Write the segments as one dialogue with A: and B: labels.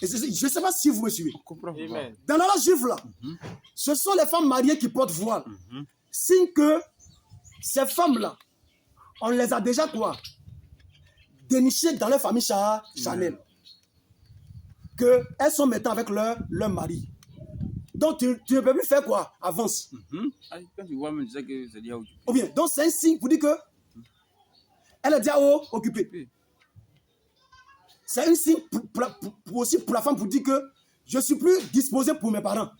A: je ne sais pas si vous me suivez.
B: Amen.
A: Dans la loi juive, là, ce sont les femmes mariées qui portent voile. Signe que ces femmes-là, on les a déjà quoi? Dénichées dans leur famille Chanel. Qu'elles sont maintenant avec leur mari. Donc, tu ne peux plus faire quoi? Avance.
C: Quand tu vois, je sais que c'est déjà occupé.
A: Ou bien, donc c'est un signe pour dire que elle est déjà occupée. C'est un signe aussi pour la femme pour dire que je ne suis plus disposé pour mes parents,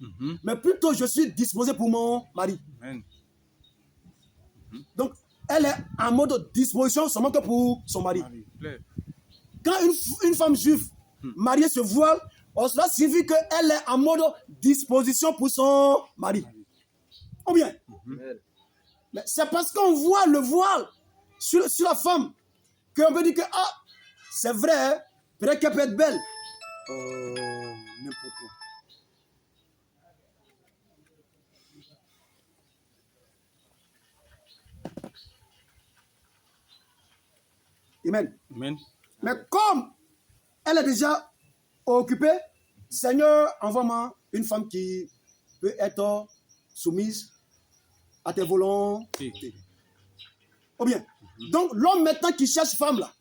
A: mais plutôt je suis disposé pour mon mari.
C: Amen.
A: Donc, elle est en mode disposition seulement que pour son mari. Quand une femme juive mariée se voile, cela signifie qu'elle est en mode disposition pour son mari. Ou bien, mais c'est parce qu'on voit le voile sur la femme qu'on peut dire que c'est vrai, peut-être qu'elle peut être belle. N'importe quoi. Amen.
C: Amen.
A: Mais comme elle est déjà occupée, Seigneur, envoie-moi une femme qui peut être soumise à tes volontés. Ou bien, donc l'homme maintenant qui cherche femme là,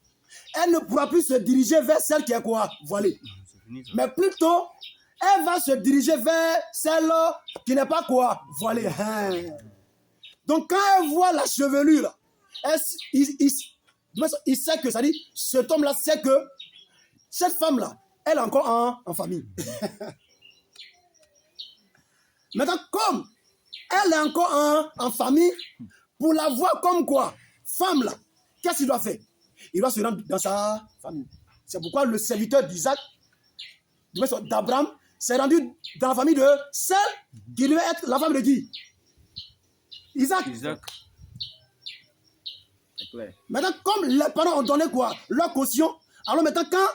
A: elle ne pourra plus se diriger vers celle qui est quoi? Voilée. Mais plutôt, elle va se diriger vers celle qui n'est pas quoi? Voilée. Donc quand elle voit la chevelure là, il sait que, ça dit, cet homme là sait que cette femme là, elle est encore en famille. Maintenant, comme elle est encore en famille, pour la voir comme quoi, femme là, qu'est-ce qu'il doit faire? Il doit se rendre dans sa famille. C'est pourquoi le serviteur d'Isaac, d'Abraham, s'est rendu dans la famille de celle qui devait être la femme de qui? Isaac.
C: C'est clair.
A: Maintenant, comme les parents ont donné quoi? Leur caution, alors maintenant, quand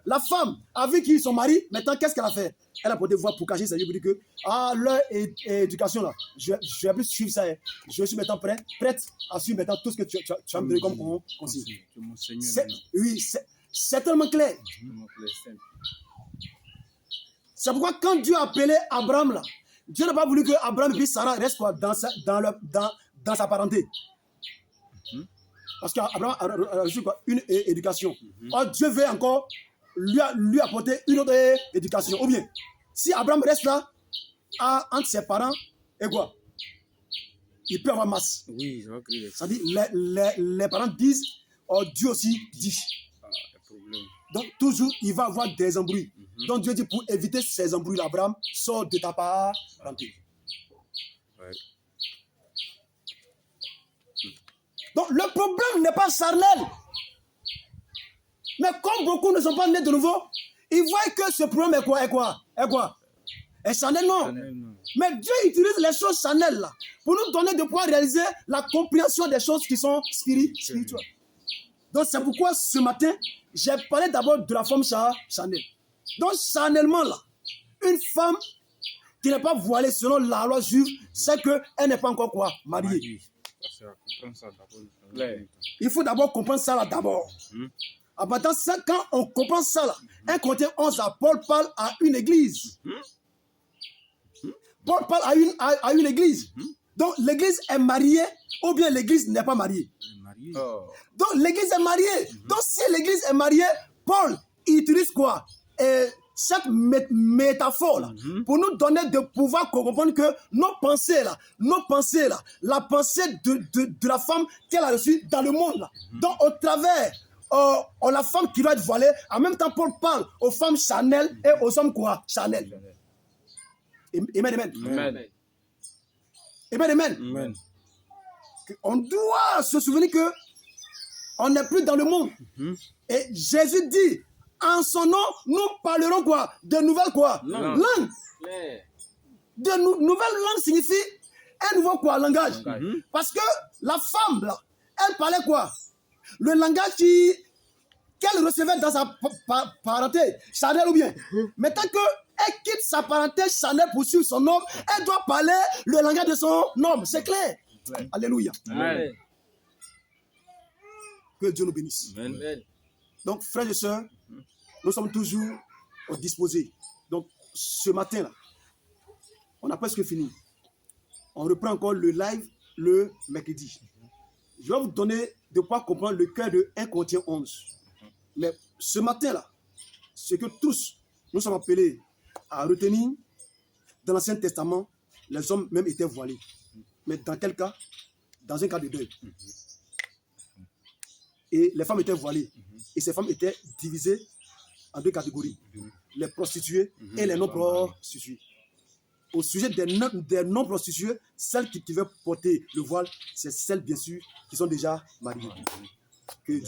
A: la femme a vu qui son mari, maintenant, qu'est-ce qu'elle a fait? Elle a porté voix pour cacher sa vie, pour dire que leur éducation, là, je ne vais plus suivre ça. Je suis maintenant prête à suivre maintenant tout ce que tu vas me donner comme conseil. Oui, c'est tellement clair. C'est pourquoi quand Dieu a appelé Abraham, là, Dieu n'a pas voulu que Abraham et Sarah restent quoi, dans sa parenté. Parce qu'Abraham a reçu une éducation. Or, Dieu veut encore lui apporter une autre éducation. Ou bien, si Abraham reste là, entre ses parents, et quoi? Il peut avoir masse.
C: Oui,
A: ça dit, les parents disent, Dieu aussi dit. Donc, toujours, il va avoir des embrouilles. Donc, Dieu dit, pour éviter ces embrouilles-là, Abraham, sors de ta parenté. Donc, le problème n'est pas charnel. Mais comme beaucoup ne sont pas nés de nouveau, ils voient que ce problème est quoi? Est charnel, non. Mais Dieu utilise les choses charnelles là pour nous donner de pouvoir réaliser la compréhension des choses qui sont spirituelles. Donc, c'est pourquoi ce matin, j'ai parlé d'abord de la femme charnelle. Donc, charnellement là, une femme qui n'est pas voilée selon la loi juive, c'est qu'elle n'est pas encore quoi? Mariée. Il faut d'abord comprendre ça là d'abord. En partant de ça, quand on comprend ça là, 1 Corinthiens 11, Paul parle à une église. Paul parle à une église. Donc l'église est mariée ou bien l'église n'est pas mariée. Donc l'église est mariée. Donc si l'église est mariée, Paul utilise quoi? Chaque métaphore là, pour nous donner de pouvoir comprendre que nos pensées là, la pensée de la femme qu'elle a reçue dans le monde là. Donc au travers la femme qui doit être voilée, en même temps Paul parle aux femmes charnelles et aux hommes quoi? Charnels. Amen. On doit se souvenir que on n'est plus dans le monde. Et Jésus dit, en son nom, nous parlerons quoi? De nouvelles quoi? Langues. De nouvelles langues signifie un nouveau quoi? Langage. Parce que la femme, là, elle parlait quoi? Le langage qu'elle recevait dans sa parenté charnelle ou bien. Maintenant qu'elle quitte sa parenté charnelle pour suivre son homme, elle doit parler le langage de son homme. C'est clair. Alléluia.
B: Amen.
A: Que Dieu nous bénisse.
C: Amen.
A: Donc, frères et sœurs, nous sommes toujours disposés. Donc, ce matin-là, on a presque fini. On reprend encore le live le mercredi. Je vais vous donner de quoi comprendre le cœur de 1 Corinthiens 11. Mais ce matin-là, ce que tous nous sommes appelés à retenir, dans l'Ancien Testament, les hommes même étaient voilés. Mais dans quel cas? Dans un cas de deuil. Et les femmes étaient voilées. Et ces femmes étaient divisées en deux catégories. Les prostituées et les non-prostituées. Au sujet des non-prostituées, celles qui pouvaient porter le voile, c'est celles, bien sûr, qui sont déjà mariées. Que Dieu